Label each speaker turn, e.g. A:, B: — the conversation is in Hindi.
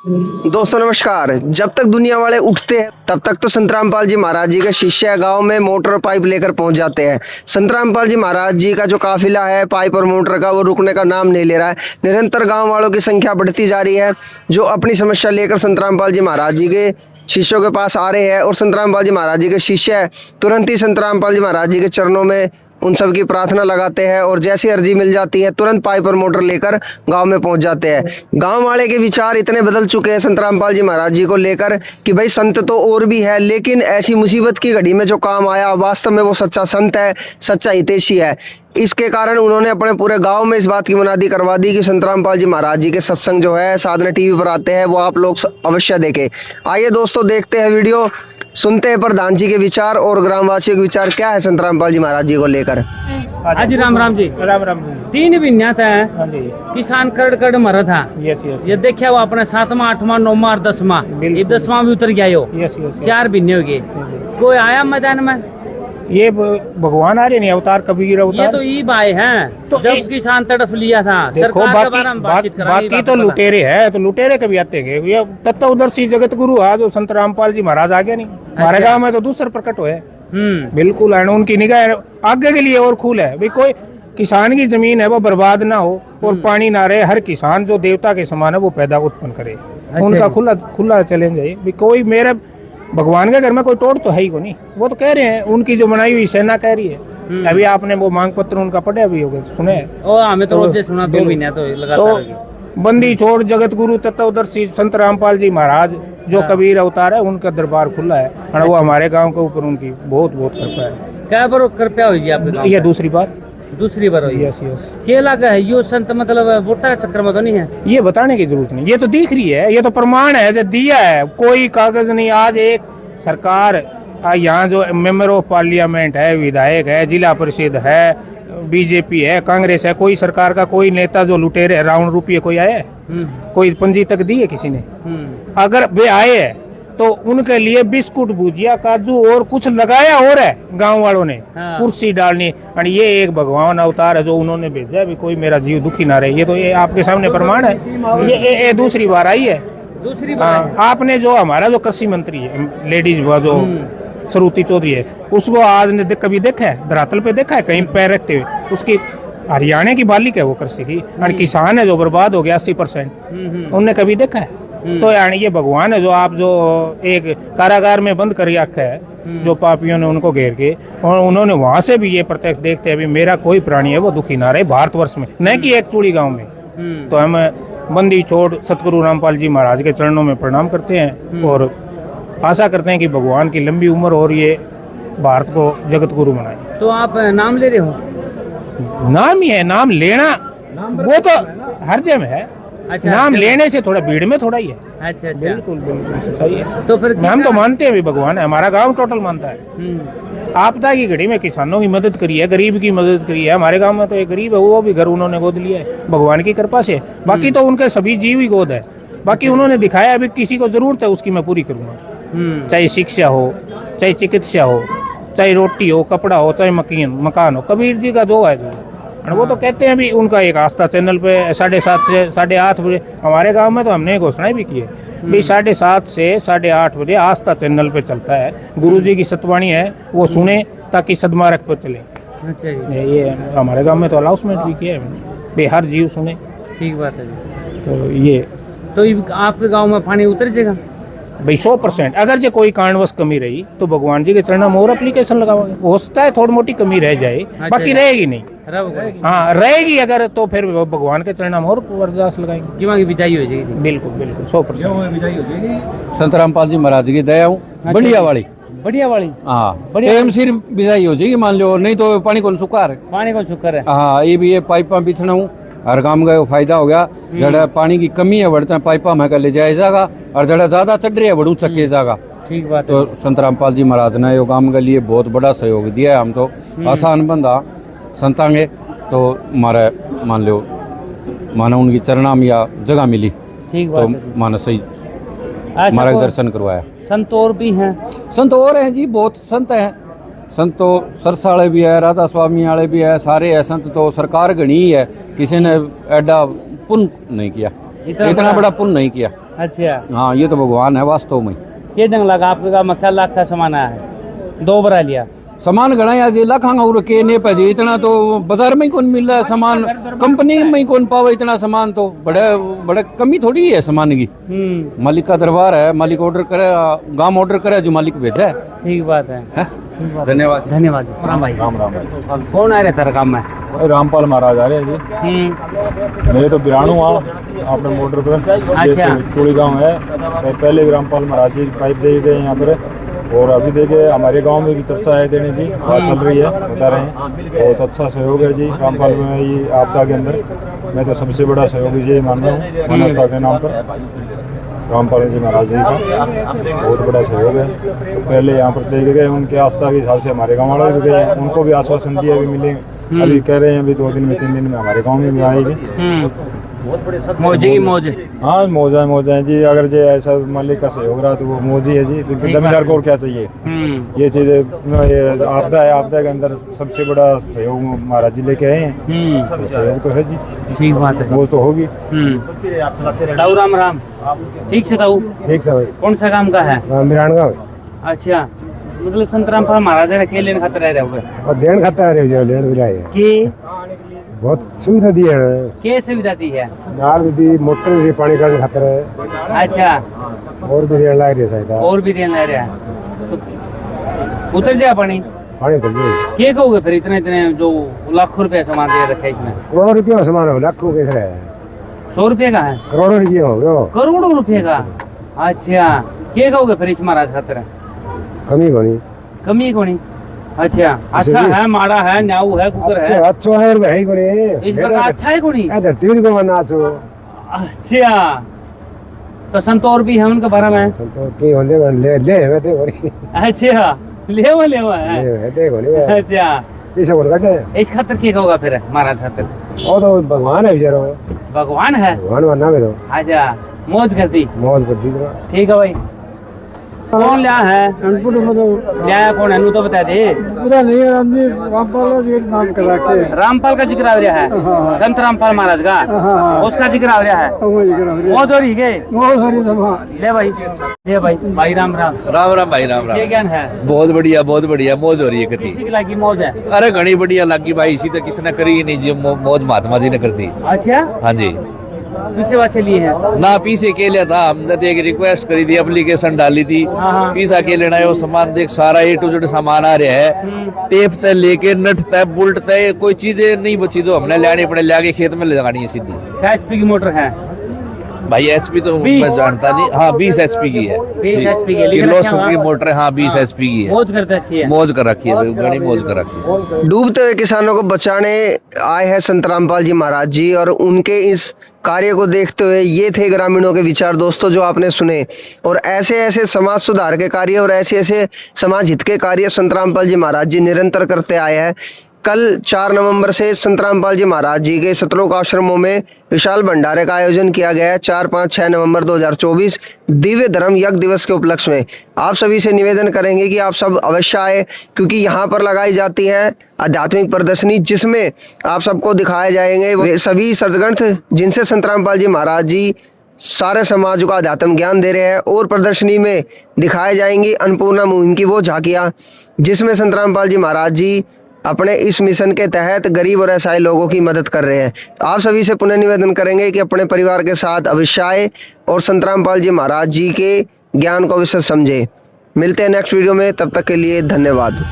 A: दोस्तों नमस्कार। जब तक दुनिया वाले उठते हैं तब तक तो संत रामपाल जी महाराज जी के शिष्य गांव में मोटर और पाइप लेकर पहुंच जाते हैं। संत रामपाल जी महाराज जी का जो काफिला है पाइप और मोटर का, वो रुकने का नाम नहीं ले रहा है। निरंतर गांव वालों की संख्या बढ़ती जा रही है जो अपनी समस्या लेकर संत रामपाल जी महाराज जी के शिष्यों के पास आ रहे हैं। और संत रामपाल जी महाराज जी के शिष्य तुरंत ही संत रामपाल जी महाराज जी के चरणों में उन सब की प्रार्थना लगाते हैं और जैसी अर्जी मिल जाती है तुरंत पाइप और मोटर लेकर गांव में पहुंच जाते हैं। गांव वाले के विचार इतने बदल चुके हैं संत रामपाल जी महाराज जी को लेकर कि भाई संत तो और भी है, लेकिन ऐसी मुसीबत की घड़ी में जो काम आया वास्तव में वो सच्चा संत है, सच्चा हितैषी है। इसके कारण उन्होंने अपने पूरे गांव में इस बात की मुनादी करवा दी कि संत रामपाल जी महाराज जी के सत्संग जो है साधना टीवी पर आते हैं, वो आप लोग अवश्य देखें। आइए दोस्तों देखते हैं वीडियो, सुनते हैं प्रधान जी के विचार और ग्रामवासियों के विचार क्या है संत रामपाल जी महाराज जी को लेकर।
B: आज राम राम जी।
C: राम राम जी।
B: 3 महीना था
C: हाँ जी।
B: किसान कड़ मरा था।
C: Yes yes.
B: ये देखिया वो अपना 7वां 8वां 9वां और 10वां, ये 10वां भी उतर गया यो।
C: Yes yes.
B: 4 महीने हो गए, कोई आया मैदान में?
C: ये भगवान आ रहे नहीं, अवतार कबीर अवतार।
B: ये तो ई भाई हैं
C: तो
B: जब किसान तड़फ लिया था।
C: देखो
B: सरकार के बारे में बातचीत
C: बाकी तो लुटेरे है, तो लुटेरे कभी आते हैं। ये तत्वदर्शी जगत गुरु है जो संत रामपाल जी महाराज आ गया नहीं हमारे गाँव में, तो दूसरा प्रकट हुए बिल्कुल है। उनकी निगाह आगे के लिए और खुल है भाई, कोई किसान की जमीन है वो बर्बाद ना हो और पानी ना रहे। हर किसान जो देवता के समान है वो पैदा उत्पन्न करे, उनका खुला चैलेंज है भाई। कोई मेरे भगवान के घर में कोई तोड़ तो है ही को नहीं, वो तो कह रहे हैं, उनकी जो बनाई हुई सेना कह रही है। अभी आपने वो मांग पत्र उनका पढ़े अभी होगा, सुने?
B: हमें तो रोज सुना 2 महीने तो लगातार।
C: तो बंदी छोड़ जगत गुरु तत्वदर्शी संत रामपाल जी महाराज जो कबीर अवतार है, उनका दरबार खुला है और वो हमारे गांव के ऊपर उनकी बहुत कृपा है।
B: क्या बार कृपया हुई आपके?
C: ये दूसरी बार
B: हुई।
C: Yes yes.
B: क्या लगा है यो संत मतलब वोटा चक्कर में तो नहीं है?
C: ये बताने की जरूरत नहीं, ये तो दिख रही है, ये तो प्रमाण है जो दिया है, कोई कागज नहीं। आज एक सरकार यहाँ जो मेंबर ऑफ पार्लियामेंट है, विधायक है, जिला परिषद है, बीजेपी है, कांग्रेस है, कोई सरकार का कोई नेता जो लुटेरे राउंड रुपये कोई आया है? कोई पंजी तक दी है किसी ने? अगर वे आए हैं तो उनके लिए बिस्कुट भुजिया काजू और कुछ लगाया और है गांव वालों ने। हाँ। कुर्सी डालनी, और ये एक भगवान अवतार है जो उन्होंने भेजा है, कोई मेरा जीव दुखी ना रहे। ये तो ये आपके सामने प्रमाण है। ये दूसरी बार आई है।
B: दूसरी बार
C: आपने जो हमारा जो कृषि मंत्री है लेडीज जो सरुति चौधरी है, उसको आज ने कभी देखा है धरातल पे देखा है कहीं पैर रखते हुए? उसकी हरियाणा की बालिक है वो कृषि की, और किसान है जो बर्बाद हो गया 80%, उनने कभी देखा है? तो यानी ये भगवान है जो आप जो एक कारागार में बंद कर रखा है, जो पापियों ने उनको घेर के, और उन्होंने वहां से भी ये प्रत्यक्ष देखते हैं भी मेरा कोई प्राणी है वो दुखी ना रहे भारतवर्ष में, न कि एक चूड़ी गांव में। तो हम बंदी छोड़ सतगुरु रामपाल जी महाराज के चरणों में प्रणाम करते हैं और आशा करते हैं कि भगवान की लंबी उम्र और ये भारत को जगत गुरु बनाए।
B: तो आप नाम ले रहे हो?
C: नाम ही है, नाम लेना वो तो हर जगह में है। अच्छा, नाम लेने से थोड़ा भीड़ में थोड़ा ही है।
B: अच्छा
C: बिल्कुल सच्चाई है।
B: तो फिर
C: हम तो मानते हैं भी भगवान है, हमारा गांव टोटल मानता है। आपदा की घड़ी में किसानों की मदद करी है, गरीब की मदद करी है। हमारे गांव में तो एक गरीब है, वो भी घर उन्होंने गोद लिया है भगवान की कृपा से। बाकी तो उनके सभी जीव ही गोद है। बाकी उन्होंने दिखाया अभी किसी को जरूरत है उसकी मैं पूरी करूँगा, चाहे शिक्षा हो, चाहे चिकित्सा हो, चाहे रोटी हो, कपड़ा हो, चाहे मकान हो। कबीर जी का जो है जो, वो तो कहते हैं भी उनका एक आस्था चैनल पे 7:30 से 8:30 बजे, हमारे गांव में तो हमने घोषणाएं भी की है भी 7:30 से 8:30 बजे आस्था चैनल पे चलता है। गुरु जी की सतवाणी है, वो सुने ताकि सदमार्ग पर चले।
B: अच्छा जी।
C: ये हमारे गांव में तो अनाउंसमेंट भी किया है भाई हर जीव सुने।
B: ठीक बात है जी।
C: तो ये
B: तो आपके गाँव में पानी उतर जाएगा
C: भाई 100%। अगर जो कोई कारणवश कमी रही तो भगवान जी के चरणों में और एप्लीकेशन लगाओगे। हो सकता है थोड़ी मोटी कमी रह जाए, बाकी रहेगी नहीं। हाँ रहेगी अगर, तो फिर भगवान के चरणों में और अरदास लगाएंगे।
B: जीवा की बिजाई हो जाएगी।
C: बिल्कुल
D: 100%। संत रामपाल जी महाराज की दया हूँ। बढ़िया वाली हाँ, टाइम सिर बिजाई हो जाएगी मान लो, नहीं तो पानी को सुखार है। हाँ ये भी ये पाइपा बिछना हूँ, हर काम का फायदा हो गया। जड़ा पानी की कमी है बढ़ता है पाइपा में ले जाया जाएगा, और जड़ा ज्यादा चढ़ रही है बढ़ू चक्के जाएगा।
B: ठीक बात।
D: तो संत रामपाल जी महाराज ने यो काम के लिए बहुत बड़ा सहयोग दिया है। हम तो आसान बंदा संतांगे तो हमारे मान लो मानो उनकी चरणा में या जगह मिली।
B: ठीक
D: तो मानो सही मार्गदर्शन करवाया।
B: संत और भी हैं?
D: संत और हैं जी, बहुत संत हैं। संत तो सरसा वाले भी है, राधा स्वामी वाले भी है, सारे है संत। तो सरकार घनी ही है, किसी ने एडा पुण्य नहीं किया, इतना बड़ा पुण्य नहीं किया।
B: अच्छा,
D: हाँ ये तो भगवान है वास्तव में।
B: ये जंग लगा आपके का मतलब लाख का सामान आया है, 2 बरा लिया
D: सामान घना आज लाखांगा और के ने पे इतना तो बाजार में ही कौन मिल रहा है सामान, कंपनी में ही कौन पावे इतना सामान, तो बड़े बड़े कमी थोड़ी है सामान की। मालिक का दरबार है, मालिक ऑर्डर करे, गांव ऑर्डर करे, जो मालिक भेजा है।
B: ठीक बात है,
D: धन्यवाद
B: धन्यवाद। राम भाई,
E: राम राम भाई।
B: कौन आ रहे तेरा काम में?
E: भाई रामपाल महाराज आ रहे हैं जी। मेरे तो बिराणु आपने मोटर पर।
B: अच्छा।
E: चूड़ी गाँव है, पहले भी रामपाल महाराज जी पाइप दे गए यहाँ पर, और अभी देखे हमारे गांव में भी चर्चा है देने की बात चल रही है, बता रहे हैं। बहुत अच्छा सहयोग है जी रामपाल में ये आपदा के अंदर। मैं तो सबसे बड़ा सहयोग ये मान रहा हूँ मानवता के नाम पर रामपाल जी महाराज जी का बहुत बड़ा सहयोग है। तो पहले यहाँ पर देखे गए, उनके आस्था के हिसाब से हमारे गाँव वाले भी गए, उनको भी आश्वासन दिया भी मिले। अभी कह रहे हैं अभी 2 दिन में 3 दिन में हमारे गाँव में भी आएगी।
B: मौज ही मौज।
E: हाँ मौजा है जी। अगर जो ऐसा मालिक का सहयोग रहा तो वो मौज ही है जी। तो जमींदार को और क्या चाहिए। ये चीजें आपदा है, आपदा के अंदर सबसे बड़ा सहयोग महाराज जी लेके आए हैं, तो सहयोग तो है जी।
B: ठीक बात है,
E: मौज तो होगी।
B: ताऊ राम राम। ठीक से ताऊ,
E: ठीक से भाई।
B: कौन सा काम का है?
E: मिरानगांव।
B: अच्छा, मतलब संत रामपाल महाराज ने के लेन खातर रह रहे हो?
E: और देन खाता है लेन भी है
B: की
E: बहुत सुविधा दी है।
B: क्या सुविधा दी है?
E: नाल दी, मोटर दी, पानी का खातर है।
B: अच्छा,
E: और भी देन लग रही है शायद।
B: और भी देन लग रहा है तो उतर जा पानी
E: उतर जाए।
B: क्या कहोगे फिर इतने इतने जो लाखों रुपए सामान दे रखे इसमें?
E: करोड़ों रुपये सामान हो, लाखों कैसे है?
B: 100 रुपये का है?
E: करोड़ों रुपये हो गए।
B: करोड़ों रुपये का। अच्छा, क्या कहोगे फिर इस महाराज खातर?
E: कमी कोनी।
B: कमी कोनी। अच्छा, अच्छा है, माड़ा है, न्याऊ है, कुकर है।
E: अच्छा है भाई कोनी।
B: इस बार अच्छा है कोनी।
E: धरती भी को मना छो।
B: अच्छा, तो संतोर भी है उनके बारे में?
E: संतोर की होले ले ले दे कोनी।
B: अच्छा, ले वो है।
E: ले दे कोनी।
B: अच्छा,
E: इसे बोल काटे।
B: इस खातर क्या कहोगा फिर महाराज खातर?
E: ओ तो भगवान है बेचारो।
B: भगवान है?
E: भगवान मानना में तो।
B: अच्छा, मौज कर दी।
E: मौज कर दी।
B: ठीक है भाई। कौन लिया है? लिया कौन है? नू तो बता दे।
E: पता नहीं आदमी रामपाल जी का नाम करा के।
B: रामपाल का जिक्र आ रहा है, संत रामपाल महाराज का, उसका जिक्र आ रहा है। मौज हो रही है। ले भाई, ले भाई राम राम।
F: राम राम भाई, राम राम।
B: ये ज्ञान है?
F: बहुत बढ़िया मौज हो रही है।
B: किसी की लागी मौज है?
F: अरे घनी बढ़िया लगी भाई, इसी तो किसी ने करी ही नहीं जी, मौज महात्मा जी ने कर दी।
B: अच्छा,
F: हाँ जी।
B: पीछे वासे लिए है
F: ना पीछे के लिया था, हमने तो एक रिक्वेस्ट करी थी, एप्लीकेशन डाली थी। पीसा के लेना है वो सामान देख, सारा A to Z सामान आ रहा है। टेप तय लेके, नट तय, बुल्ट तय, कोई चीजें नहीं बची जो हमने लानी पड़े, लाके खेत में ले जानी है सीधी।
B: क्या HP की मोटर है
F: भाई? HP तो मैं जानता नहीं। हाँ 20 HP की है।
B: 20 HP की
F: किर्लोस्कर की मोटर है। हाँ 20 HP की है।
B: मौज कर रखी है।
F: मौज कर रखी है, घनी मौज कर रखी है।
A: डूबते हुए किसानों को बचाने आए हैं संत रामपाल जी महाराज जी, और उनके इस कार्य को देखते हुए ये थे ग्रामीणों के विचार दोस्तों जो आपने सुने। और ऐसे ऐसे समाज सुधार के कार्य और ऐसे ऐसे समाज हित के कार्य संत रामपाल जी महाराज जी निरंतर करते आए हैं। कल 4 नवंबर से संत रामपाल जी महाराज जी के सतलोक आश्रमों में विशाल भंडारे का आयोजन किया गया है। 4, 5, 6 नवंबर 2024 दिव्य धर्म यज्ञ दिवस के उपलक्ष्य में आप सभी से निवेदन करेंगे कि आप सब अवश्य आए, क्योंकि यहाँ पर लगाई जाती है आध्यात्मिक प्रदर्शनी, जिसमें आप सबको दिखाए जाएंगे वे सभी सदग्रंथ जिनसे संत रामपाल जी महाराज जी सारे समाज को अध्यात्म ज्ञान दे रहे हैं। और प्रदर्शनी में दिखाए जाएंगी अन्नपूर्णा मुहिम की वो झांकियाँ, जिसमें संत रामपाल जी महाराज जी अपने इस मिशन के तहत गरीब और असहाय लोगों की मदद कर रहे हैं। आप सभी से पुनः निवेदन करेंगे कि अपने परिवार के साथ अवश्य आए और संत रामपाल जी महाराज जी के ज्ञान को अवश्य समझे। मिलते हैं नेक्स्ट वीडियो में, तब तक के लिए धन्यवाद।